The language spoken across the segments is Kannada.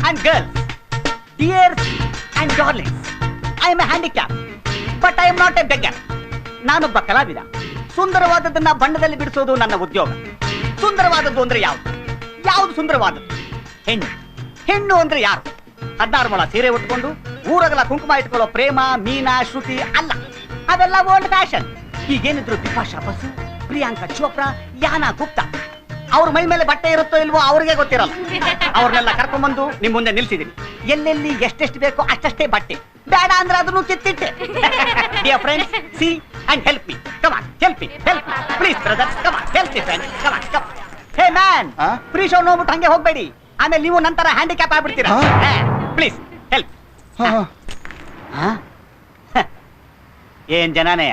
and girls, dears and darlings, I am a handicap, but I am not a beggar. ನಾನೊಬ್ಬ ಕಲಾವಿದ. ಸುಂದರವಾದದ್ದನ್ನ ಬಣ್ಣದಲ್ಲಿ ಬಿಡಿಸೋದು ನನ್ನ ಉದ್ಯೋಗ. ಸುಂದರವಾದದ್ದು ಅಂದ್ರೆ ಯಾವುದು? ಯಾವುದು ಸುಂದರವಾದದ್ದು? ಹೆಣ್ಣು. ಹೆಣ್ಣು ಅಂದ್ರೆ ಯಾರು? 16 ಮೊಳ ಸೀರೆ ಉಟ್ಕೊಂಡು ಊರಗಲ ಕುಂಕುಮ ಇಟ್ಕೊಳ್ಳೋ ಪ್ರೇಮ, ಮೀನಾ, ಶ್ರುತಿ ಅಲ್ಲ. ಅವೆಲ್ಲ ಓಲ್ಡ್ ಫ್ಯಾಷನ್. ಈಗೇನಿದ್ರು ಬಿಪಾಶಾ ಬಸು, ಪ್ರಿಯಾಂಕಾ ಚೋಪ್ರಾ, ಯಾನಾ ಗುಪ್ತಾ, ಅವ್ರ ಮೈ ಮೇಲೆ ಬಟ್ಟೆ ಇರುತ್ತೋ ಇಲ್ವೋ ಅವ್ರಿಗೆ ಗೊತ್ತಿರಲ್ಲ. ಅವ್ರನ್ನೆಲ್ಲ ಕರ್ಕೊಂಡ್ಬಂದು ನಿಮ್ ಮುಂದೆ ನಿಲ್ಸಿದೀನಿ. ಎಲ್ಲೆಲ್ಲಿ ಎಷ್ಟೆಷ್ಟು ಬೇಕೋ ಅಷ್ಟಷ್ಟೇ ಬಟ್ಟೆ, ಬೇಡ ಅಂದ್ರೆ ಅದನ್ನು ಕಿತ್ತಿಟ್ಟೆ. Dear friends, see and help me. Come on, help me, please brothers, come on, help me friends, come on. Hey man, free show ನೋಡ್ಬಿಟ್ಟು ಹಂಗೆ ಹೋಗ್ಬೇಡಿ, ಆಮೇಲೆ ನೀವು ನಂತರ ಹ್ಯಾಂಡಿಕ್ಯಾಪ್ ಆಗ್ಬಿಡ್ತೀರಾ. Please help. ಏನ್ ಜನನೇ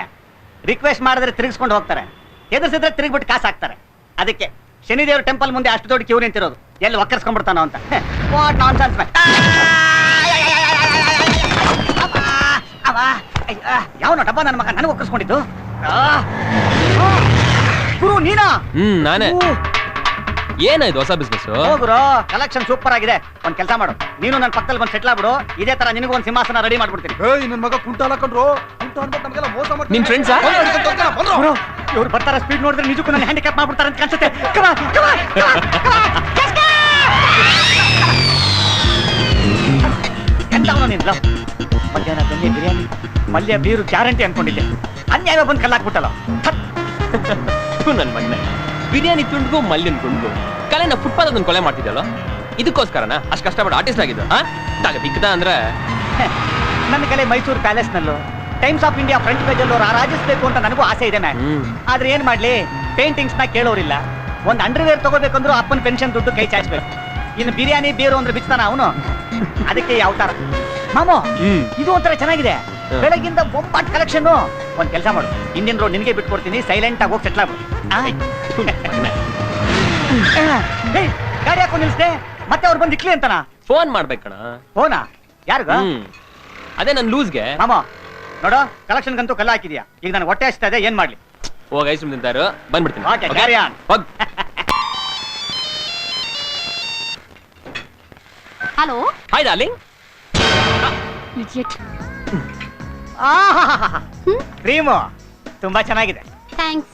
ರಿಕ್ವೆಸ್ಟ್ ಮಾಡಿದ್ರೆ ತಿರುಗಿಸ್ಕೊಂಡು ಹೋಗ್ತಾರೆ, ಎದುರಿಸಿದ್ರೆ ತಿರುಗಿಬಿಟ್ಟು ಕಾಸು ಹಾಕ್ತಾರೆ. ಅದಕ್ಕೆ ಶನಿದೇವ್ರ ಟೆಂಪಲ್ ಮುಂದೆ ಅಷ್ಟು ದೊಡ್ಡ ಕ್ಯೂ ನಿಂತಿರೋದು. ಎಲ್ಲಿ ಒಕ್ಕರ್ಸ್ಕೊಂಡ್ಬಿಡ್ತಾನೋ ಅಂತ. What nonsense man. ಯಾವನೋ ಡಬ್ಬ ನನ್ನ ಮಗ ನನಗೆ ಒಕ್ಕರ್ಸ್ಕೊಂಡಿದ್ದು. ಗುರು ನೀನಾ? ನಾನೇ. ಏನಾಯ್ತು ಹೊಸ ಬಿಸ್ನೆಸ್? ಹೋಗುರು, ಕಲೆಕ್ಷನ್ ಸೂಪರ್ ಆಗಿದೆ. ಒಂದ್ ಕೆಲಸ ಮಾಡು, ನೀನು ನನ್ನ ಪಕ್ಕದಲ್ಲಿ ಬಂದು ಸೆಟ್ಲ್ ಆಗ್ಬಿಡು. ಇದೇ ತರ ನಿನಗೂ ಒಂದು ಸಿಂಹಾಸನ ರೆಡಿ ಮಾಡ್ಬಿಡ್ತೀನಿ. ನನ್ನ ಮಗ ಕುಂಟ ಹಾಕೊಂಡ್ರು, ಕುಂಟ ಅನ್ಬಿಟ್ಟು ನಮಗೆಲ್ಲ ಮೋಸ ಮಾಡ್ತಾರೆ. ನಿನ್ ಫ್ರೆಂಡ್ಸಾ? ಇವ್ರು ಬರ್ತಾರ ಸ್ಪೀಡ್ ನೋಡಿದ್ರೆ ನಿಜಕ್ಕೂ ನನ್ನ ಹ್ಯಾಂಡಿಕ್ಯಾಪ್ ಮಾಡ್ಬಿಡ್ತಾರೆ ಅಂತ ಕಾಣಿಸುತ್ತೆ. ಎಂತವನು ನಿನ್ಲ ಮಧ್ಯಾಹ್ನ ಬೆಣ್ಣೆ ಬಿರಿಯಾನಿ, ಮಲ್ಯ ಬೀರು ಗ್ಯಾರಂಟಿ ಅನ್ಕೊಂಡಿದ್ದೆ. ಅನ್ಯಾಯ ಬಂದು ಕಲ್ಲಾಕ್ಬಿಟ್ಟಲ್ಲ. ನನ್ ಮಗನೇ, ಬಿರಿಯಾನಿ ತುಂಡ್ಗು ಮಲ್ಯನ್ ತುಂಡ್ಗು ಕಲೆನ ಫುಟ್ಪಾತ್ ಅದನ್ನ ಕೊಲೆ ಮಾಡ್ತಿದ್ದಲ್ಲ, ಇದಕ್ಕೋಸ್ಕರನ ಅಷ್ಟು ಕಷ್ಟಪಟ್ಟು ಆರ್ಟಿಸ್ಟ್ ಆಗಿದ್ದು? ಬಿಕ್ಕದ ಅಂದ್ರೆ ನನ್ನ ಕಲೆ ಮೈಸೂರು ಪ್ಯಾಲೇಸ್ ನಲ್ಲೂ, times of India front page ಅಲ್ಲೂ ರಾಜಿಸ್ಬೇಕು ಅಂತ ನನಗೂ ಆಸೆ ಇದೆ ಮ್ಯಾಮ್. ಆದ್ರೆ ಏನ್ ಮಾಡ್ಲಿ, ಪೇಂಟಿಂಗ್ಸ್ ನ ಕೇಳೋರಿಲ್ಲ. ಒಂದ್ ಅಂಡರ್ವೇರ್ ತಗೋಬೇಕಂದ್ರೂ ಅಪ್ಪನ ಪೆನ್ಷನ್ ದುಡ್ಡು ಕೈ ಚಾಚಬೇಕು. ಇನ್ನು ಬಿರಿಯಾನಿ ಬೀರು ಅಂದ್ರೆ ಬಿಚ್ತಾನ ಅವನು. ಅದಕ್ಕೆ ಯಾವ ತರ ಮಾಮೋ, ಇದು ಒಂಥರ ಚೆನ್ನಾಗಿದೆ. ಬೆಳಗಿಂದ ಬೊಂಬಾಟ್ ಕಲೆಕ್ಷನ್. ಒಂದ್ ಕೆಲಸ ಮಾಡು, ಇಂಡಿಯನ್ ರೋಡ್ ನಿನ್ಗೆ ಬಿಟ್ಕೊಡ್ತೀನಿ, ಸೈಲೆಂಟ್ ಆಗಿ ಹೋಗಿ ಸೆಟ್ಲ್ ಆಗ್ಬಿಡು. ಗಾಡಿ ಹಾಕೊಂಡು ನಿಲ್ಸ್ದೆ, ಮತ್ತೆ ಅವ್ರು ಬಂದು ಇಕ್ಲಿ ಅಂತನಾ? ಫೋನ್ ಮಾಡ್ಬೇಕಣ. ಫೋನಾ? ಯಾರಿಗ? ಅದೇ ನನ್ ಲೂಸ್ಗೆ. ಮಾಮ ನೋಡೋ, ಕಲೆಕ್ಷನ್ಗಂತೂ ಕಲ್ಲ ಹಾಕಿದ್ಯಾ. ಈಗ ನಾನು ಹೊಟ್ಟೆ ಹಚ್ತಾ ಇದೆ, ಏನ್ ಮಾಡ್ಲಿ? ಹೋಗ ಐಸ್ ತಿಂತಾರು, ಬಂದ್ಬಿಡ್ತೀನಿ. Hello, hi darling. ಕ್ರೀಮು ತುಂಬಾ ಚೆನ್ನಾಗಿದೆ. ಥ್ಯಾಂಕ್ಸ್.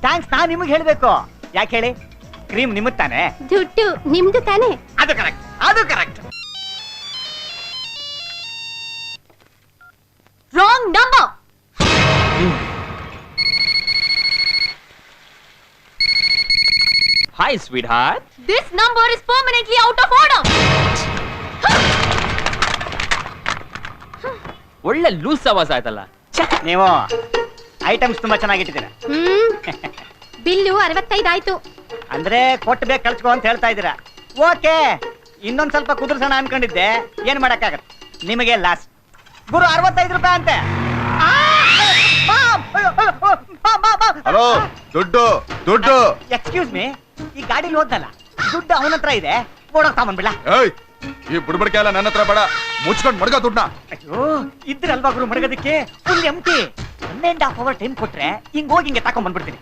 ಥ್ಯಾಂಕ್ಸ್ ನಾನ್ ನಿಮಗೆ ಹೇಳ್ಬೇಕು. ಯಾಕೆ ಹೇಳಿ? ಕ್ರೀಮ್ ನಿಮ್ಮದ್ ತಾನೆ? ದುಡ್ಡು ನಿಮ್ದು ತಾನೆ? ಅದು ಕರೆಕ್ಟ್, ಅದು correct. Wrong number. Hi sweet heart. This number is permanently out of order. ಒಳ್ಳೆ ಲೂಸ್ ಸವಾಸ ಆಯ್ತಲ್ಲ. ನೀವು ಐಟಮ್ಸ್ ತುಂಬಾ ಚೆನ್ನಾಗಿಟ್ಟಿದ್ದೀರಾ. ಬಿಲ್ಲು 65 ಆಯ್ತು. ಅಂದ್ರೆ ಕೊಟ್ಟು ಬೇಕು ಕಳ್ಸ್ಕೊ ಅಂತ ಹೇಳ್ತಾ ಇದ್ದೀರಾ. ಓಕೆ, ಇನ್ನೊಂದ್ ಸ್ವಲ್ಪ ಕುದುರ್ಸೋಣ ಅನ್ಕೊಂಡಿದ್ದೆ. ಏನ್ ಮಾಡಕ್ಕಾಗತ್ತೆ, ನಿಮಗೆ ಲಾಸ್. ಗುರು 65 ರೂಪಾಯಿ ಅಂತೆ. ಹಲೋ, ದುಡ್ಡು ದುಡ್ಡು. ಎಕ್ಸ್ಕ್ಯೂಸ್ ಮೀ, ಈ ಗಾಡಿಲಿ ಹೋದ್ನಲ್ಲ, ದುಡ್ಡು ಅವನ ಹತ್ರ ಇದೆ, ಓಡೋಗ್ತಾ ಬಂದ್ಬಿಡ. ಈ ಬುಡ್ಬಡಿಕೆ ಎಲ್ಲ ನನ್ನ ಹತ್ರ ಬೇಡ, ಮುಚ್ಕೊಂಡ್ ಮಡ್ಗ ದುಡ್ಡ. ಅಯ್ಯೋ, ಇದ್ರಲ್ವಾ ಗುರು ಮಡಗೋದಕ್ಕೆ? ಫುಲ್ ಎಂಟಿ. 1.5 hour ಟೈಮ್ ಕೊಟ್ರೆ ಹಿಂಗ್ ಹೋಗಿ ಹಿಂಗೆ ತಕೊಂಡ್ ಬಂದ್ಬಿಡ್ತೀನಿ.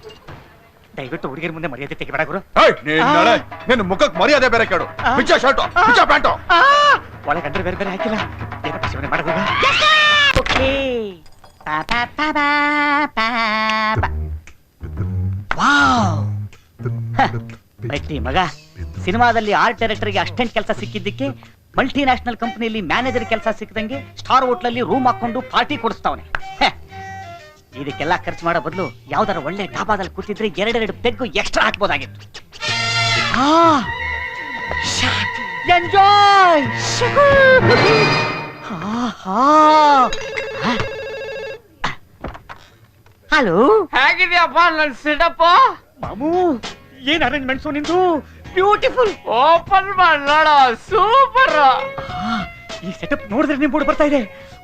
ದಯವಿಟ್ಟು ಹುಡುಗಿರ ಮುಂದೆ ಮರ್ಯಾದೆ ತೆಗಿಬೇಡ ಗುರು. ನಿನ್ನ ಮುಖಕ್ಕೆ ಮರ್ಯಾದೆ ಬೇರೆ ಕೇಳು. ಪಿಚ್ಚ ಶರ್ಟು, ಪಿಚ್ಚ ಪ್ಯಾಂಟು. ಒಳಗಂಡ್ರೆ ಬೇರೆ ಬೇರೆ ಹಾಕಿಲ್ಲ. ಏನಪ್ಪ ಶಿವನೇ ಮಾಡೋದು? ಓಕೆ. ವಾವ್, ಬೈಟಿ ಮಗ. ಸಿನಿಮಾದಲ್ಲಿ ಆರ್ಟ್ ಡೈರೆಕ್ಟರ್ಗೆ ಅಸಿಸ್ಟೆಂಟ್ ಕೆಲಸ ಸಿಕ್ಕಿದ್ದಕ್ಕೆ ಮಲ್ಟಿ ನ್ಯಾಷನಲ್ ಕಂಪನಿಯಲ್ಲಿ ಮ್ಯಾನೇಜರ್ ಕೆಲಸ ಸಿಕ್ಕದಂಗೆ ಸ್ಟಾರ್ ಹೋಟ್ಲಲ್ಲಿ ರೂಮ್ ಹಾಕೊಂಡು ಪಾರ್ಟಿ ಕೊಡಿಸ್ತಾವನೆ. ಇದಕ್ಕೆಲ್ಲ ಖರ್ಚು ಮಾಡೋ ಬದಲು ಯಾವ್ದಾರ ಒಳ್ಳೆ ಡಾಬಾದಲ್ಲಿ ಕೂತಿದ್ರೆ 2 ಪೆಗ್ಗು ಎಕ್ಸ್ಟ್ರಾ ಹಾಕ್ಬೋದಾಗಿತ್ತು. ಎಂಜಾಯ್. ಹಲೋ, ಹೇಗಿದ್ಯಪ್ಪ ನನ್ ಸಿಡಪ್ಪ? ಮಾಮೂ, ಏನ್ ಅರೇಂಜ್ಮೆಂಟ್ಸು ನಿಂದು? ಬ್ಯೂಟಿಫುಲ್. ಓಪನ್ ಮಾಡೋಣ, ಸೂಪರ್. ಈ ಸೆಟಪ್ ನೋಡಿದ್ರೆ ನಿಮ್ ಮೂಡ್ ಬರ್ತಾ ಇದೆ.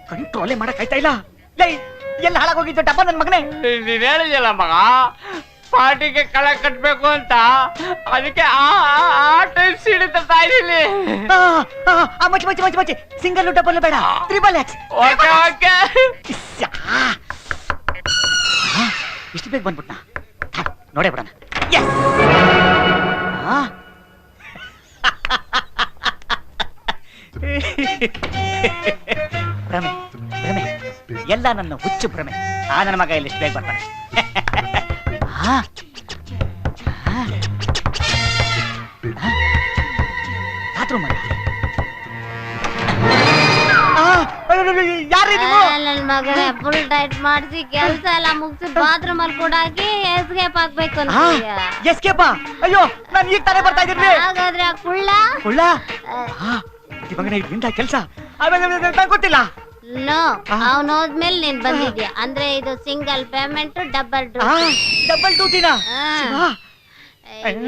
ಕಂಟ್ರೋಲೇ ಮಾಡಕ್ ಆಯ್ತಾ ಇಲ್ಲ. ಲೈ, ಎಲ್ಲ ಹಾಳಾಗೋಗಿದ್ದು ಡಬ್ಬ ನನ್ ಮಗನೇ. ನೀನ್ ಹೇಳಿದ್ಯಲ್ಲ ಮಗ, ಪಾರ್ಟಿಗೆ ಕಳೆ ಕಟ್ಬೇಕು ಅಂತ, ಅದಕ್ಕೆ ಆ ಟೈಪ್ ಸೀಡಿ ತರ್ತಾ ಇದೀನಿ. ಮಚ್ಚಿ ಸಿಂಗಲ್ ಡಬಲ್ ಬೇಡ, ಟ್ರಿಬಲ್ ಎಕ್ಸ್. Okay okay. ಇಷ್ಟು ಬೇಗ ಬಂದ್ಬಿಟ್ಟ, ನೋಡೇ ಬಿಡೋಣ. ಭ್ರಮೆ ಭ್ರಮೆ ಎಲ್ಲ ನನ್ನ ಹುಚ್ಚು ಭ್ರಮೆ. ನನ್ನ ಮಗ ಇಲ್ಲಿ ಎಷ್ಟು ಬೇಗ ಬರ್ತಾನೆ. ಬಾತ್ರೂಮ್ ಅಲ್ಲ. ಯಾರೇ ನೀವು? ನನ್ ಮಗನೇ ಫುಲ್ ಟೈಟ್ ಮಾಡಿಸಿ ಕೆಲ್ಸ ಎಲ್ಲ ಮುಗಿಸಿ ಬಾತ್ರೂಮ್ ಅಲ್ಲಿ ಕೂಡ ಎಸ್ಕೇಪ್ ಆಗ್ಬೇಕು ಅಂತ ಎಸ್ಕೇಪ? ಅಯ್ಯೋ ನಾನು ಈಗ ತಾನೇ ಬರ್ತಾ ಇದ್ದೀನಿ. ಹಾಗಾದ್ರೆ ಆ ಕುಳ್ಳ ಕುಳ್ಳ ಇವಾಗ ಇದರಿಂದ ಕೆಲಸ ಗೊತ್ತಿಲ್ಲ. ನೋ ಅವ್ನು ಹೋದ್ಮೇಲೆ ನೀನ್ ಬಂದಿದ್ಯಾ ಅಂದ್ರೆ ಇದು ಸಿಂಗಲ್ ಪೇಮೆಂಟ್ ಡಬಲ್ ಡಬಲ್ ಡ್ಯೂಟಿನ?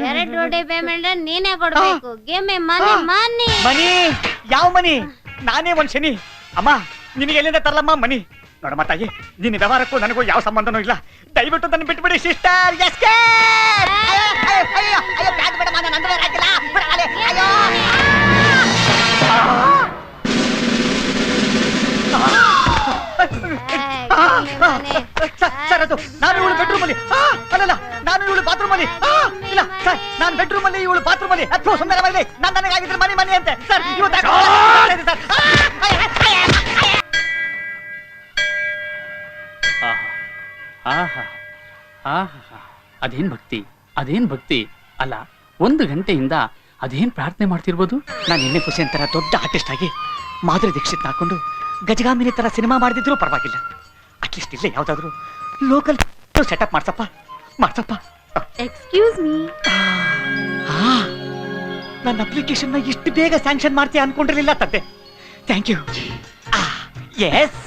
ಎರಡು ಡ್ಯೂಟಿ ಪೇಮೆಂಟ್ ನೀನೇ ಕೊಡ್ಬೇಕು. ಗಿವ್ ಮನಿ ಮನಿ ಮನಿ? ಯಾವ ಮನಿ? ನಾನೇ ಒಂದ್ ಶನಿ. ಅಮ್ಮ ನಿನಗೆ ಎಲ್ಲಿಂದ ತರಲಮ್ಮ ಮನಿ? ನೋಡಮ್ಮ ತಾಯಿ, ನಿನ್ನ ವ್ಯವಹಾರಕ್ಕೂ ನನಗೂ ಯಾವ ಸಂಬಂಧನೂ ಇಲ್ಲ. ದಯವಿಟ್ಟು ನನ್ನ ಬಿಟ್ಬಿಡಿ ಸಿಸ್ಟರ್. ಸರ್ ಅದು ನಾನು ಇವಳು ಬೆಡ್ರೂಮ್ ಅಲ್ಲಿ ಅಲ್ಲಲ್ಲ, ನಾನು ಇವಳು ಬಾತ್ರೂಮ್ ಅಲ್ಲಿ ಇಲ್ಲ ಸರ್, ನಾನು ಬೆಡ್ರೂಮ್ ಅಲ್ಲಿ ಇವಳು ಬಾತ್ರೂಮ್ ಅಲ್ಲಿ. ಅಥವಾ ಸುಂದರವಾಗಿದೆ. ನಾನು ನನಗಾಗಿದ್ರೆ ಮನಿ ಮನಿ ಅಂತೆ ಸರ್. ಇವತ್ತು ಸರ್ ಅದೇನ್ ಭಕ್ತಿ, ಅದೇನ್ ಭಕ್ತಿ ಅಲ್ಲ. 1 ಗಂಟೆಯಿಂದ ಅದೇನ್ ಪ್ರಾರ್ಥನೆ ಮಾಡ್ತಿರ್ಬೋದು. ನಾನು ಎಣ್ಣೆ ಖುಷಿ ತರ ದೊಡ್ಡ ಆರ್ಟಿಸ್ಟ್ ಆಗಿ ಮಾಧುರಿ ದೀಕ್ಷಿತ್ ಹಾಕೊಂಡು ಗಜಗಾಮಿನಿ ತರ ಸಿನಿಮಾ ಮಾಡಿದ್ರು ಪರವಾಗಿಲ್ಲ. ಅಟ್ಲೀಸ್ಟ್ ಇಲ್ಲೇ ಯಾವ್ದಾದ್ರು ಲೋಕಲ್ ಸೆಟಪ್ ಮಾಡ್ಸಪ್ಪ ಮಾಡ್ಸಪ್ಪ. Excuse me. ನನ್ನ ಅಪ್ಲಿಕೇಶನ್ ಇಷ್ಟು ಬೇಗ ಸ್ಯಾಂಕ್ಷನ್ ಮಾಡ್ತೀಯ ಅನ್ಕೊಂಡಿರ್ಲಿಲ್ಲ ತಂದೆ. Thank you. ಎಸ್.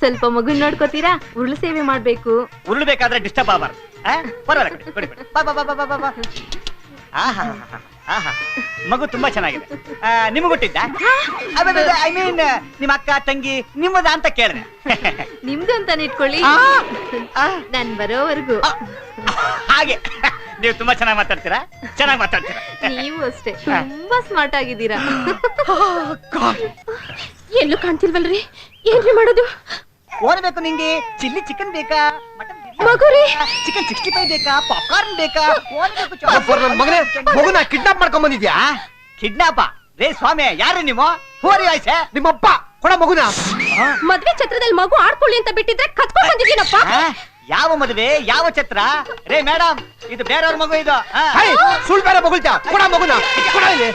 ಸ್ವಲ್ಪ ಮಗುನ್ ನೋಡ್ಕೋತೀರಾ? ಉರುಳು ಸೇವೆ ಮಾಡ್ಬೇಕು. ಉರುಳ್ಬೇಕಾದ್ರೆ ಡಿಸ್ಟರ್ಬ್ ಆಗಬಾರ್ದು. ಮಗು ತುಂಬಾ ಚೆನ್ನಾಗಿದೆ. ನಿಮ್ಗೆ ಹುಟ್ಟಿದ್ದ? ಐ ಮೀನ್ ನಿಮ್ಮ ಅಕ್ಕ ತಂಗಿ ನಿಮ್ಮದ ಅಂತ ಕೇಳಿದೆ. ನಿಮ್ದು ಅಂತಾನೆ ಇಟ್ಕೊಳ್ಳಿ, ನಾನ್ ಬರೋವರೆಗೂ. ಹಾಗೆ ನೀವು ತುಂಬಾ ಚೆನ್ನಾಗಿ ಮಾತಾಡ್ತೀರಾ, ಚೆನ್ನಾಗಿ ಮಾತಾಡ್ತೀರಾ. ನೀವು ಅಷ್ಟೇ ತುಂಬಾ ಸ್ಮಾರ್ಟ್ ಆಗಿದ್ದೀರಾ. ಎಲ್ಲೂ ಕಾಣ್ತಿಲ್ವಲ್ರಿ? ಏನ್ರಿ ಮಾಡೋದು? ಓದ್ಬೇಕು ನಿಂಗೆ? ಚಿಲ್ಲಿ ಚಿಕನ್ ಬೇಕಾ? ಮಟನ್ ಮಗುರಿ ಚಿಕನ್ 65 ಬೇಕಾ? ಪಾಪ್ಕಾರ್ನ್ ಬೇಕಾ? ಮಗನೇ ಮಗುನ ಕಿಡ್ನಾಪ್ ಮಾಡ್ಕೊಂಡ್ ಬಂದಿದ್ಯಾ? ಕಿಡ್ನಾಪ? ರೇ ಸ್ವಾಮಿ, ಯಾರು ನೀವು? ಹೋರಿ ಆಯ್ಸೆ ನಿಮ್ಮಪ್ಪ ಕೊಡ ಮಗುನ. ಮದ್ವೆ ಛತ್ರದಲ್ಲಿ ಮಗು ಆಡ್ಕೊಳ್ಳಿ ಅಂತ ಬಿಟ್ಟಿದ್ರೆ ಕತ್ಕೊಂಡ್ ಬಂದಿದ್ದೀನಪ್ಪ. ಯಾವ ಮದುವೆ, ಯಾವ ಛತ್ರ? ರೇ ಮೇಡಮ್, ಇದು ಬೇರೆಯವ್ರ ಮಗು ಇದು. ಸುಳ್ಳು ಬೇರೆ ಮಗುಳ್ತಾ ಕೊಡ ಮಗುನ. ಕೊಡ ಇಲ್ಲಿ.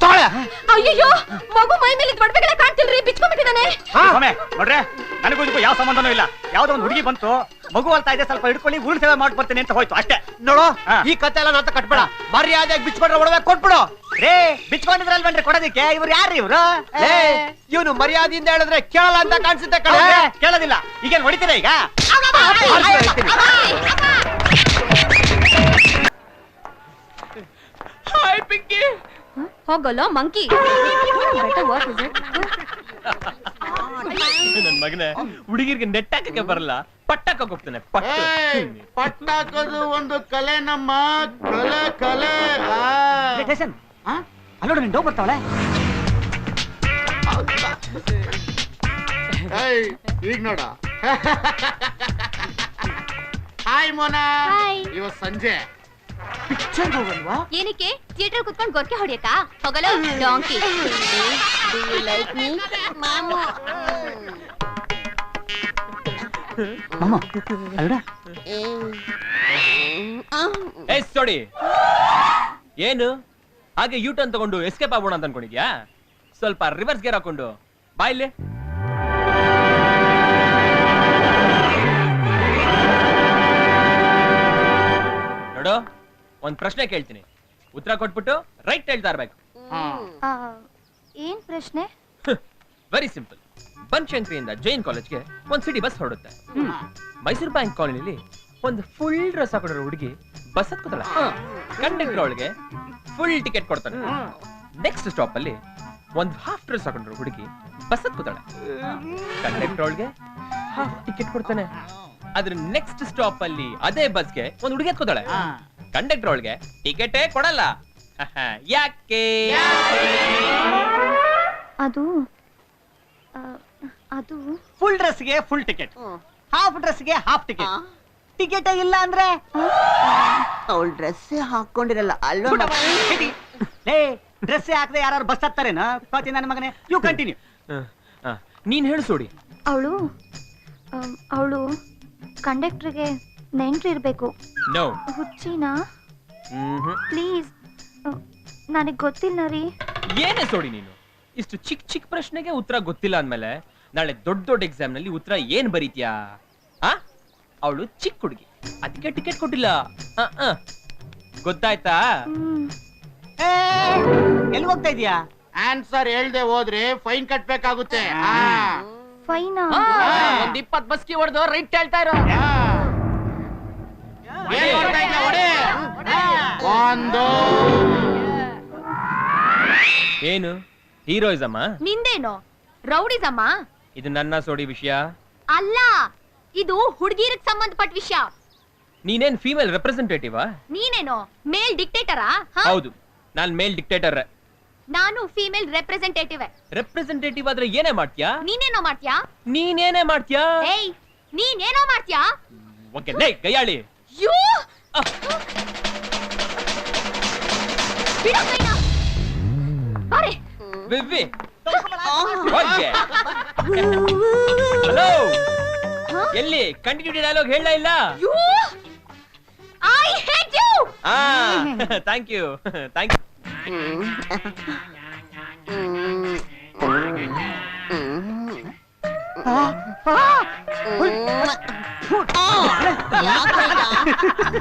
ತಗೊಳ್ಳೆ. ಅಯ್ಯಯ್ಯೋ, ಮಗು ಮೈ ಮೇಲೆ ಬಡ್ಬೆಗಳೇ ಕಾಣ್ತಿಲ್ರಿ, ಬಿಚ್ಕೊಂಡ್ಬಿಟ್ಟಿದ್ದಾನೆ. ಸ್ವಾಮಿ ನೋಡ್ರೆ, ನನಗೂ ಇದಕ್ಕೂ ಯಾವ ಸಂಬಂಧನೂ ಇಲ್ಲ. ಯಾವ್ದೋ ಒಂದು ಹುಡುಗಿ ಬಂತು, ಮಗು ಅಳ್ತಾ ಇದೆ, ಸ್ವಲ್ಪ ಹಿಡ್ಕೊಳ್ಳಿ ಉರುಳು ಸೇವೆ ಮಾಡ್ಬರ್ತೇನೆ ಅಂತ ಹೋಯ್ತು ಅಷ್ಟೇ. ನೋಡು, ಈ ಕತೆ ಎಲ್ಲ ನಾತ ಕಟ್ಬೇಡ. ಮರ್ಯಾದೆಯಾಗಿ ಬಿಚ್ಕೊಂಡ್ರೆ ಒಡವೆ ಕೊಟ್ಬಿಡು. ರೇ ಬಿಚ್ಕೊಂಡಿದ್ರಲ್ವೇನ್ರಿ ಕೊಡೋದಿಕ್ಕೆ? ಇವ್ರು ಯಾರು ಇವ್ರು? ಇವನು ಮರ್ಯಾದೆಯಿಂದ ಹೇಳಿದ್ರೆ ಕೇಳಲ್ಲ ಅಂತ ಕಾಣಿಸುತ್ತೆ ಕಡೆ. ಕೇಳೋದಿಲ್ಲ. ಈಗೇನ್ ಹೊಡಿತೀರಾ ಈಗ? ಹಾಯ್ ಪಿಂಕಿ. ಹೋಗಲ್ಲ ಮಂಕಿ. ನನ್ ಮಗನೇ, ಹುಡುಗಿರ್ಗೆ ನೆಟ್ಟಾಕಕ್ಕೆ ಬರಲ್ಲ, ಪಟ್ಟಾಕಕ್ಕೆ ಹೋಗ್ತಾನೆ. ಪಟ್ಟಾಕೋದು ಒಂದು ಕಲೆ ನಮ್ಮ ಕಲೆ ಕಲೆ. ಅಲ್ಲೋಡು, ನಿನ್ ಡೋ ಬರ್ತಾವಳೆ. ಈಗ ನೋಡ. ಹಾಯ್ ಮೋನಾ. ಇವತ್ ಸಂಜೆ ಪಿಕ್ಚರ್ ಹೋಗಲ್ವಾ? ಏನಕ್ಕೆ ಥಿಯೇಟರ್ ಕುತ್ಕೊಂಡು ಗೊರ್ಕೆ ಹೊಡಿಯಕ್ಕ? ಹೋಗಲ್ಲ ಡಾಂಕಿ. ಮಾಮ ಅಲ್ಡ ನೋಡಿ ಏನು ಹಾಗೆ ಯೂ ಟರ್ನ್ ತಗೊಂಡು ಎಸ್ಕೇಪ್ ಆಗೋಣ ಅಂತ ಅನ್ಕೊಂಡಿದ್ಯಾ? ಸ್ವಲ್ಪ ರಿವರ್ಸ್ ಗೇರ್ ಹಾಕೊಂಡು ಬಾ ಇಲ್ಲಿ. ನೋಡು, ಒಂದ್ ಪ್ರಶ್ನೆ ಕೇಳ್ತೀನಿ, ಉತ್ತರ ಕೊಟ್ಬಿಟ್ಟು ರೈಟ್ ಹೇಳ್ತಾ ಇರ್ಬೇಕು. ಏನ್ ಪ್ರಶ್ನೆ? Very simple. ಬನಶಂಕರಿಯಿಂದ ಜೈನ್ ಕಾಲೇಜ್ಗೆ ಒಂದ್ ಸಿಟಿ ಬಸ್ ಹೊರಡುತ್ತೆ. ಮೈಸೂರು ಬ್ಯಾಂಕ್ ಕಾಲೋನಿಲಿ ಒಂದು ಫುಲ್ ಡ್ರೆಸ್ ಹಾಕೊಂಡಿರೋ ಹುಡುಗಿ ಬಸ್ ಹತ್ಕೋತಾಳೆ. ಕಂಡಕ್ಟರ್ ಅವಳಿಗೆ ಫುಲ್ ಟಿಕೆಟ್ ಕೊಡ್ತಾನೆ. ನೆಕ್ಸ್ಟ್ ಸ್ಟಾಪ್ ಅಲ್ಲಿ ಒಂದು ಹಾಫ್ ಡ್ರೆಸ್ ಹಾಕೊಂಡಿರೋ ಹುಡುಗಿ ಬಸ್ ಹತ್ಕೋತಾಳೆ. ಕಂಡಕ್ಟರ್ ಅವಳಿಗೆ ಹಾಫ್ ಟಿಕೆಟ್ ಕೊಡ್ತಾನೆ. ಅದ್ರ ನೆಕ್ಸ್ಟ್ ಸ್ಟಾಪ್ ಅಲ್ಲಿ ಅದೇ ಬಸ್ಗೆ ಒಂದು ಹುಡುಗಿ ಹತ್ಕೋತಾಳೆ. ಕಂಡಕ್ಟರ್ ಅವಳಿಗೆ ಟಿಕೆಟೇ ಕೊಡಲ್ಲ. ಯಾಕೆ? ಅದು ಅದು ಫುಲ್ ಡ್ರೆಸ್ಗೆ ಫುಲ್ ಟಿಕೆಟ್, ಹಾಫ್ ಡ್ರೆಸ್ಗೆ ಹಾಫ್ ಟಿಕೆಟ್. ಟಿಕೆಟ್ ಇಲ್ಲ ಅಂದ್ರೆ ಅವಳು ಡ್ರೆಸ್ ಹಾಕೊಂಡಿರಲ್ಲ ಅಲ್ಲೋ. ಡ್ರೆಸ್ ಹಾಕದೆ ಯಾರು ಬಸ್ ಹತ್ತಾರೇನ ಪಾತಿ ನನ್ನ ಮಗನೇ ಯು ಕಂಟಿನ್ಯೂ. ನೀನ್ ಹೇಳು ಸೋಡಿ. ಅವಳು ಕಂಡಕ್ಟರ್ಗೆ ನೆಂಟ್ರು ಇರ್ಬೇಕು. ನೋ. ಹುಚ್ಚಿನಾ? ಪ್ಲೀಸ್, ನನಗೆ ಗೊತ್ತಿಲ್ಲ ರೀ. ಏನೇ ಸೋಡಿ ನೀನು, ಇಷ್ಟು ಚಿಕ್ಕ ಚಿಕ್ಕ ಪ್ರಶ್ನೆಗೆ ಉತ್ತರ ಗೊತ್ತಿಲ್ಲ ಅಂದ್ಮೇಲೆ ನಾಳೆ ದೊಡ್ಡ ದೊಡ್ಡ ಎಕ್ಸಾಮ್ ನಲ್ಲಿ ಉತ್ತರ ಏನ್ ಬರೀತ್ಯಾ? ಅವಳು ಚಿಕ್ಕ ಹುಡುಗಿ, ಅದಕ್ಕೆ ಟಿಕೆಟ್ ಕೊಟ್ಟಿಲ್ಲ. ಗೊತ್ತಾಯ್ತಾ? ಎಲ್ಲಿ ಹೋಗ್ತಾ ಇದೀಯಾ? ಆನ್ಸರ್ ಹೇಳ್ದೆ ಹೋದ್ರೆ ಫೈನ್ ಕಟ್ಬೇಕಾಗುತ್ತೆ. ಫೈನಾ? ಒಂದ್ 20 ಬಸ್ಕಿ ಹೊಡೆದು ರೈಟ್ ಹೇಳ್ತಾ ಇರೋ. ಏನ್ ಮಾಡ್ತಾ ಇದ್ಯಾ? ಹೊಡೆ. ಒಂದು ಏನು ಹೀರೋಯಿಸಮ್ಮ? ನಿಂದೇನು ರೌಡಿಸಮ್ಮ? ಇದು ನನ್ನ ಸೋಡಿ ವಿಷಯ ಅಲ್ಲ, ಇದು ಹುಡುಗಿರಿಗೆ ಸಂಬಂಧಪಟ್ಟ ವಿಷಯ. ನೀನೇನ್ ಫೀಮೇಲ್ ರೆಪ್ರೆಸೆಂಟೇಟಿವ್? ನೀನೇನೋ ಮೇಲ್ ಡಿಕ್ಟೇಟರಾ? ಹೌದು, ನಾನ್ ಮೇಲ್ ಡಿಕ್ಟೇಟರ್. ನಾನು ಫೀಮೇಲ್ ರೆಪ್ರೆಸೆಂಟೇಟಿವ್. ರೆಪ್ರೆಸೆಂಟೇಟಿವ್ ಆದ್ರೆ ಏನೇ ಮಾಡ್ತೀಯಾ? ನೀನೇನೋ ಮಾಡ್ತೀಯಾ? ನೀನೇನೇ ಮಾಡ್ತೀಯಾ? ಏಯ್, ನೀನೇನೋ ಮಾಡ್ತೀಯಾ? ಓಕೆ ಲೇ ಗಯ್ಯಾಳಿ. ಯೋ ಬಿಡು ಕೈನ. ಬಾರೆ. ವಿವಿ ಹೋಗೆ. ಹಲೋ, ಎಲ್ಲಿ ಕಂಟಿನ್ಯೂಟಿ ಡೈಲಾಗ್ ಹೇಳಲ್ಲ ಇಲ್ಲ? Yo I hate you. Thank you thank you.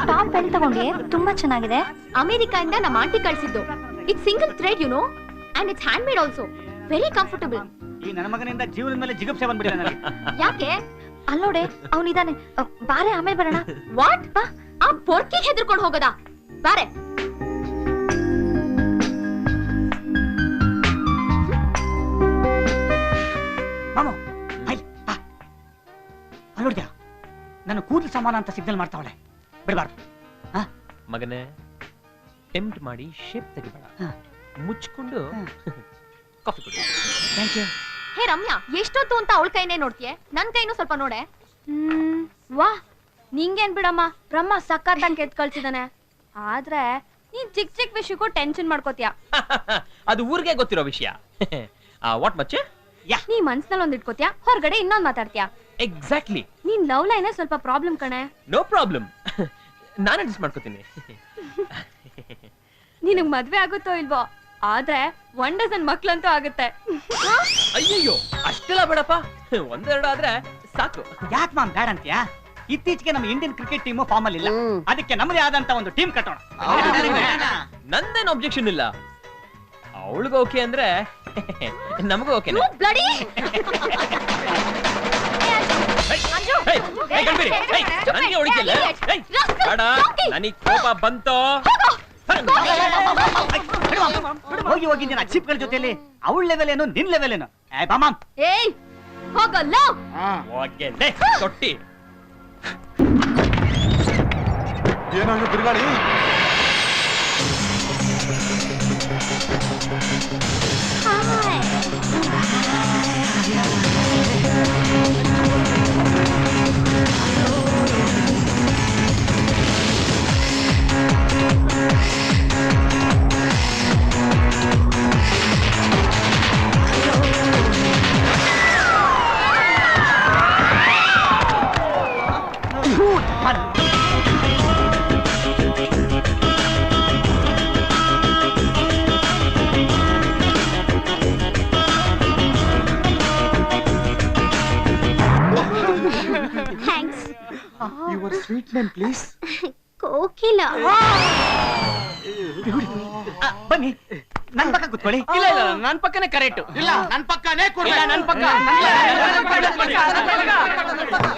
Top belt ತಗೊಂಡೆ, ತುಂಬಾ ಚೆನ್ನಾಗಿದೆ. ಅಮೆರಿಕಾಯಿಂದ ನಮ್ಮ ಆಂಟಿ ಕಳಿಸಿದ್ದು. It's single thread you know, and it's hand made also. Very comfortable. ಈ ನನ್ನ ಮಗನಿಂದ ಜೀವನದ ಮೇಲೆ ಜಿಗುಪ್ಸೆ ಬಂದ್ಬಿಟ್ಟಿದೆ ನನಗೆ. ಯಾಕೆ? ಅಲ್ಲೋಡೆ, ಅವನಿದಾನೆ. ಬಾರೆ, ಆಮೇಲೆ ಬರೋಣ. ವಾಟ್? ಆ ಪೊರ್ಕಿಗೆ ಹೆದರ್ಕೊಂಡು ಹೋಗೋದಾ? ಬಾರೆ. ಮಾಮು ಅಲ್ಲೋಡ್ದ್ಯಾ, ನನ್ನ ಕೂದಲು ಸಮಾನ ಅಂತ ಸಿಗ್ನಲ್ ಮಾಡ್ತಾವಳೆ. ಬಿಡಬಾರ್ದು. ಮಗನೇ, ಟೆಂಪ್ಟ್ ಮಾಡಿ ಶೇಪ್ ತೆಗಿಬೇಡ. ಮುಚ್ಕೊಂಡು ಕಾಫಿ ಕುಡಿ. Thank you. ಹೇ ರಮ್ಯಾ, ಎಷ್ಟೊತ್ತು ಅಂತ ಅವಳ ಕೈನೇ ನೋಡ್ತೀಯ? ನನ್ ಕೈನೂ ಸ್ವಲ್ಪ ನೋಡೆ. ವಾ, ನಿಂಗೇನ್ ಬಿಡಮ್ಮ, ಬ್ರಹ್ಮ ಸಕ್ಕತ್ತಂಗ್ ಎತ್ ಕಳ್ಸಿದಾನೆ. ಆದ್ರೆ ನೀನ್ ಚಿಕ್ಕ ಚಿಕ್ಕ ವಿಷಯಕ್ಕೂ ಟೆನ್ಷನ್ ಮಾಡ್ಕೋತೀಯ. ಅದು ಊರಿಗೆ ಗೊತ್ತಿರೋ ವಿಷಯ. ವಾಟ್ ಮಚ್ಚೆ? ನೀ ಮನ್ಸ್ನಲ್ಲಿ ಒಂದ್ ಇಟ್ಕೋತೀಯ, ಹೊರಗಡೆ ಇನ್ನೊಂದ್ ಮಾತಾಡ್ತೀಯ. ಎಕ್ಸಾಕ್ಟ್ಲಿ. ನೀನ್ ಲವ್ ಲೈನೇ ಸ್ವಲ್ಪ ಪ್ರಾಬ್ಲಮ್ ಕಣೆ. ನೋ ಪ್ರಾಬ್ಲಮ್, ನಾನು ಅಡ್ಜಸ್ಟ್ ಮಾಡ್ಕೋತೀನಿ. ನಿನಗ್ ಮದ್ವೆ ಆಗುತ್ತೋ ಇಲ್ವೋ, ಆದ್ರೆ 1 ಡಜನ್ ಮಕ್ಳಂತೂ ಆಗುತ್ತೆ. ಅಯ್ಯಯ್ಯೋ, ಅಷ್ಟೆಲ್ಲ ಬೇಡಪ್ಪ, ಒಂದೆರಡು ಆದ್ರೆ ಸಾಕು. ಯಾಕೆ ಮಾಮ್ ಬ್ಯಾಡ್ ಅಂತೀಯಾ? ಇತ್ತೀಚೆಗೆ ನಮ್ಮ ಇಂಡಿಯನ್ ಕ್ರಿಕೆಟ್ ಟೀಮು ಫಾರ್ಮ್ ಅಲ್ಲಿ ಇಲ್ಲ. ಅದಕ್ಕೆ ನಮ್ಮದೇ ಆದಂತ ಒಂದು ಟೀಮ್ ಕಟ್ಟೋಣ. ನಂದೇನು ಅಬ್ಜೆಕ್ಷನ್ ಇಲ್ಲ. ಅವಳಿಗೆ ಓಕೆ ಅಂದ್ರೆ ನಮಗೂ ಓಕೆ. ನನಗೆ ಹೊಡಿತಿಲ್ಲ, ಬೇಡ, ನನಗ್ ಕೋಪ ಬಂತು. ಹೋಗಿ ಹೋಗಿ ನಿನ್ನ ಚಿಪ್ಗಳ ಜೊತೆಲಿ ಅವಳ ಲೆವೆಲ್ ಏನು, ನಿನ್ ಲೆವೆಲ್ ಏನು? ಬಾಮಾಮ್, ಏಯ್ ಹೋಗಲ್ಲ. ಹೋಗೆ ತೊಟ್ಟಿ. ಏನಾಗ ಬಿರುಗಾಳಿ? Thanks. Your sweet name please? Kokila. ಬನ್ನಿ ನನ್ ಪಕ್ಕ ಕೂತ್ಕೊಳ್ಳಿ. ಇಲ್ಲ ಇಲ್ಲ, ನನ್ ಪಕ್ಕನೇ ಕರೆಕ್ಟ್. ಇಲ್ಲ, ನನ್ ಪಕ್ಕನೇ ಇಲ್ಲ, ನನ್ ಪಕ್ಕ.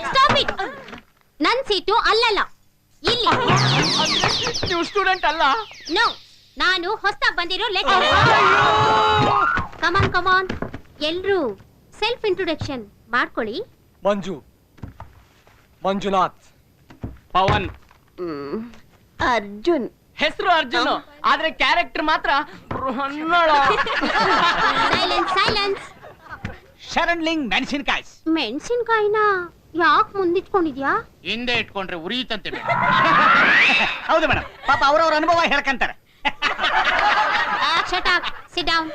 Stop it. ನನ್ ಸೀಟು ಅಲ್ಲಲ್ಲ, ಇಲ್ಲಿ. ನೀವು ಸ್ಟೂಡೆಂಟ್ ಅಲ್ಲ? ನೋ, ನಾನು ಹೊಸದಾಗಿ ಬಂದಿರೋ ಲೆಕ್ಚರರ್. ಕಮಾನ್ ಕಮಾನ್, ಎಲ್ರೂ ಸೆಲ್ಫ್ ಇಂಟ್ರೊಡಕ್ಷನ್ ಮಾಡ್ಕೊಳ್ಳಿ. ಮಂಜು, ಮಂಜುನಾಥ್. ಪವನ್. ಅರ್ಜುನ್. ಹೆಸರು ಅರ್ಜುನ್, ಆದ್ರೆ ಕ್ಯಾರೆಕ್ಟರ್ ಮಾತ್ರ ಸೈಲೆನ್ಸ್ ಸೈಲೆನ್ಸ್. ಶರಣ್ಲಿಂಗ್ ಮೆಣಸಿನಕಾಯಿ. ಮೆಣಸಿನ್ಕಾಯಿನ ಯಾಕೆ ಮುಂದಿಟ್ಕೊಂಡಿದ್ಯಾ? ಹಿಂದೆ ಇಟ್ಕೊಂಡ್ರೆ ಉರಿಯುತ್ತಂತೆ ಮೇಡಮ್. ಹೌದು ಮೇಡಮ್, ಪಾಪ ಅವ್ರವ್ರ ಅನುಭವ ಹೇಳ್ಕಂತಾರೆ. Shut up, sit down.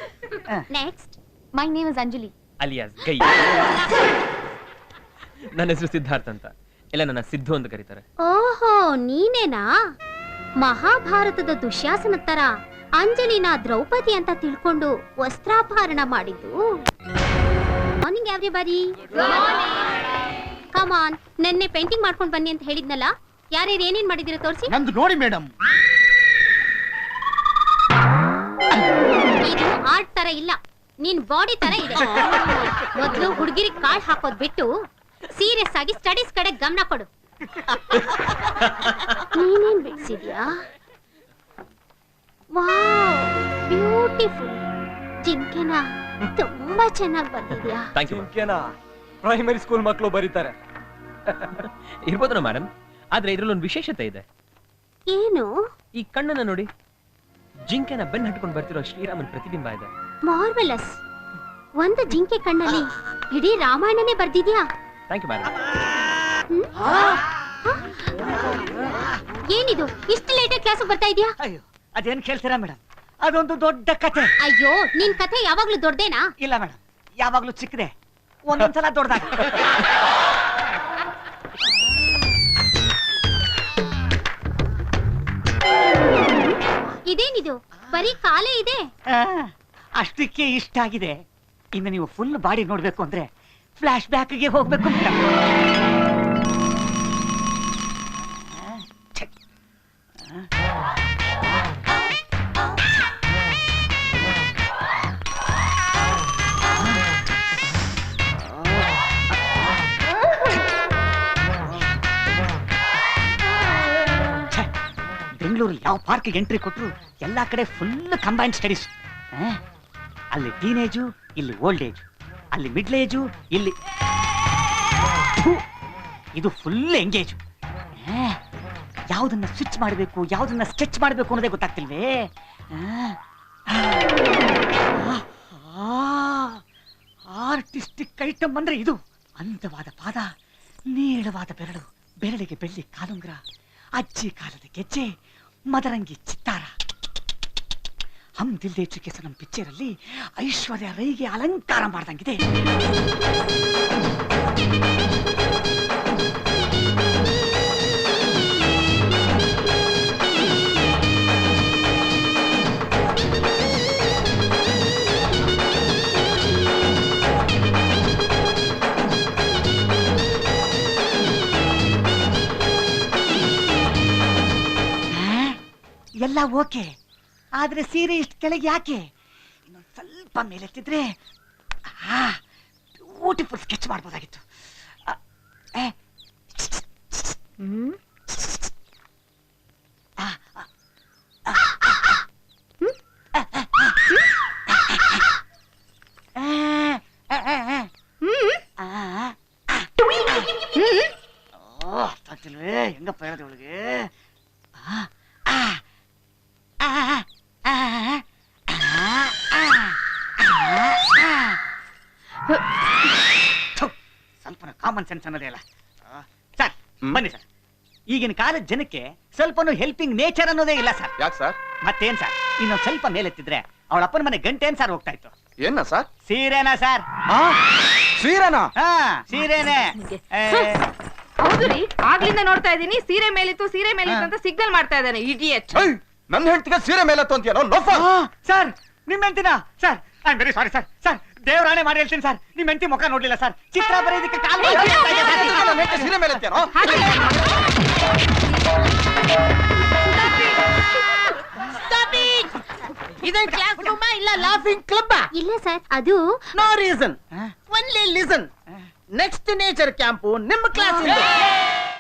ಆ. Next. My name is Anjali. Alias guy. ನನ್ನ ಹೆಸರು ಸಿದ್ಧಾರ್ಥ್ ಅಂತ, ಎಲ್ಲ ನನ್ನ ಸಿದ್ದು ಅಂತ ಕರೀತಾರೆ. ಓಹೋ, ನೀನೇನಾ? ಮಹಾಭಾರತದ ದುಶ್ಯಾಸನ ತರ ಅಂಜಲಿನ ದ್ರೌಪದಿ ಅಂತ ತಿಳ್ಕೊಂಡು ವಸ್ತ್ರಾಪಹರಣ ಮಾಡಿದ್ದು. Morning everybody. ಕಮ್ ಆನ್, ನೆನ್ನೆ ಪೇಂಟಿಂಗ್ ಮಾಡ್ಕೊಂಡು ಬನ್ನಿ ಅಂತ ಹೇಳಿದ್ನಲ್ಲ, ಯಾರ್ಯಾರು ಏನೇನ್ ಮಾಡಿದಿರ ತೋರಿಸಿ. ನಂದು ನೋಡಿ ಮೇಡಮ್. ಇದು ಆರ್ಟ್ ತರ ಇಲ್ಲ, ನಿನ್ ಬಾಡಿ ತರ ಇದೆ. ಮೊದ್ಲು ಹುಡುಗಿರಿ ಕಾಲ್ ಹಾಕೋದ್ ಬಿಟ್ಟು ಸೀರಿಯಸ್ ಆಗಿ ಸ್ಟಡೀಸ್ ಕಡೆ ಗಮನ ಕೊಡು. ನೀನೇನ್ ಬಿಡ್ಸಿದ್ಯಾ? Wow, beautiful. ಜಿಂಕೆನ ತುಂಬಾ ಚೆನ್ನಾಗಿ ಬರ್ತಿದ್ಯಾ. Thank you. ಪ್ರೈಮರಿ ಸ್ಕೂಲ್ ಮಕ್ಕಳು ಬರೀತಾರೆ. ಇರ್ಬೋದನ ಮೇಡಮ್, ಆದ್ರೆ ಇದ್ರಲ್ಲೊಂದು ವಿಶೇಷತೆ ಇದೆ. ಏನು? ಈ ಕಣ್ಣನ್ನ ನೋಡಿ, ಜಿಂಕೆನ ಬೆನ್ನ ಹಟ್ಕೊಂಡು ಬರ್ತಿರೋ ಶ್ರೀರಾಮನ್ ಪ್ರತಿಬಿಂಬ ಇದೆ. ಮಾರ್ವೆಲಸ್. ಒಂದು ಜಿಂಕೆ ಕಣ್ಣಲ್ಲಿ ಇಡೀ ರಾಮಾಯಣನೇ ಬರ್ದಿದ್ಯಾ. Thank you madam. ಏನಿದು ಇಷ್ಟು ಲೇಟ್ ಕ್ಲಾಸ್ ಬರ್ತಾ ಇದೀಯಾ? ಅಯ್ಯೋ, ಅದೇನ್ ಕೇಳ್ತೀರಾ ಮೇಡಮ್, ಅದೊಂದು ದೊಡ್ಡ ಕತೆ. ಅಯ್ಯೋ, ನಿನ್ ಕಥೆ ಯಾವಾಗ್ಲೂ ದೊಡ್ಡದೇನಾ? ಇಲ್ಲ ಮೇಡಮ್, ಯಾವಾಗ್ಲೂ ಚಿಕ್ಕದೆ, ಒಂದೊಂದ್ಸಲ ದೊಡ್ಡದಾಗ. ಇದೇನಿದು? ಬರೀ ಕಾಲೇ ಇದೆ. ಅಷ್ಟಕ್ಕೆ ಇಷ್ಟ ಆಗಿದೆ. ಇನ್ನು ನೀವು ಫುಲ್ ಬಾಡಿ ನೋಡ್ಬೇಕು ಅಂದ್ರೆ ಫ್ಲಾಶ್ ಬ್ಯಾಕ್ಗೆ ಹೋಗ್ಬೇಕು ಮೇಡಮ್. ಬೆಂಗಳೂರು ಯಾವ ಪಾರ್ಕ್ ಎಂಟ್ರಿ ಕೊಟ್ರು ಎಲ್ಲಾ ಕಡೆ ಫುಲ್ ಕಂಬೈನ್ಡ್ ಸ್ಟಡೀಸ್. ಅಲ್ಲಿ ಟೀನೇಜು, ಇಲ್ಲಿ ಓಲ್ಡ್ ಏಜ್, ಅಲ್ಲಿ ಮಿಡ್ಲ್ ಏಜು, ಇಲ್ಲಿ ಇದು ಫುಲ್ ಎಂಗೇಜ್. ಯಾವ್ದನ್ನ ಸ್ವಿಚ್ ಮಾಡಬೇಕು, ಯಾವ್ದನ್ನ ಸ್ಕೆಚ್ ಮಾಡಬೇಕು ಅನ್ನೋದೇ ಗೊತ್ತಾಗ್ತಿಲ್ವೇ. ಆರ್ಟಿಸ್ಟಿಕ್ ಐಟಮ್ ಅಂದ್ರೆ ಇದು. ಅಂದವಾದ ಪಾದ, ನೀಳವಾದ ಬೆರಳು, ಬೆರಳಿಗೆ ಬೆಳ್ಳಿ ಕಾಲುಂಗ್ರ, ಅಜ್ಜಿ ಕಾಲದ ಗೆಜ್ಜೆ, ಮದರಂಗಿ ಚಿತ್ತಾರ. ಹಮ್ ದಿಲ್ ದೇ ಚುಕೆ ಸನಂ ಪಿಕ್ಚರಲ್ಲಿ ಐಶ್ವರ್ಯ ರೈಗೆ ಅಲಂಕಾರ ಮಾಡ್ದಂಗಿದೆ. ಎಲ್ಲ ಓಕೆ, ಆದ್ರೆ ಸೀರೆ ಇಷ್ಟು ಕೆಳಗೆ ಯಾಕೆ? ಇನ್ನೊಂದು ಸ್ವಲ್ಪ ಮೇಲೆತ್ತಿದ್ರೆ ಬ್ಯೂಟಿಫುಲ್ ಸ್ಕೆಚ್ ಮಾಡ್ಬೋದಾಗಿತ್ತು. ಹೆಂಗಪ್ಪ ಹೇಳದೆ ಒಳಗೆ. ಸ್ವಲ್ಪ ಕಾಮನ್ ಸೆನ್ಸ್ ಅನ್ನೋದೇ ಇಲ್ಲ ಸರ್. ಬನ್ನಿ ಸರ್, ಈಗಿನ ಕಾಲದ ಜನಕ್ಕೆ ಸ್ವಲ್ಪನೂ ಹೆಲ್ಪಿಂಗ್ ನೇಚರ್ ಅನ್ನೋದೇ ಇಲ್ಲ ಸರ್. ಯಾಕೆ ಸರ್? ಮತ್ತೇನ್ ಸರ್, ಇನ್ನೊಂದ್ ಸ್ವಲ್ಪ ಮೇಲೆತ್ತಿದ್ರೆ ಅವಳ ಅಪ್ಪನ ಮನೆ ಗಂಟೇನ್ ಸರ್ ಹೋಗ್ತಾ ಇತ್ತು. ಏನ ಸರ್? ಸೀರೆನಾ ಸರ್? ಸೀರೆನಾ? ಹಾ, ಸೀರೆನೆ. ಹೌದು ರೀ, ಆಗ್ಲಿಂದ ನೋಡ್ತಾ ಇದೀನಿ, ಸೀರೆ ಮೇಲಿತ್ತು ಸೀರೆ ಮೇಲಿತ್ತು ಅಂತ ಸಿಗ್ನಲ್ ಮಾಡ್ತಾ ಇದ್ದಾನೆ ಇಡಿಯಟ್. ನನ್ನ ಹೆಂಡತಿಗೆ ಸೀರೆ ಮೇಲತ್ತು ಅಂತೀಯೋ? ಸರ್, ನಿಮ್ ಹೆಂಡ್ತಿನ sir? I am very sorry sir. Sir, ದೇವರಾಣೆ ಮಾಡಿ ಹೇಳ್ತೀನಿ ಸರ್, ನಿಮ್ ಹೆಂಡತಿ ಮುಖ ನೋಡ್ಲಿಲ್ಲ ಸರ್. ಚಿತ್ರ ಬರೆಯೋದಕ್ಕೆ ಸೀರೆ ಮೇಲೆ ಅಂತೀಯೋ? ಇದನ್ ಕ್ಲಾಸ್ ರೂಮ್ ಇಲ್ಲ ಲಾಫಿಂಗ್ ಕ್ಲಬ್? ಇಲ್ಲ ಸರ್, ಅದು no reason, only listen. Next nature camp ನಿಮ್ಮ ಕ್ಲಾಸ್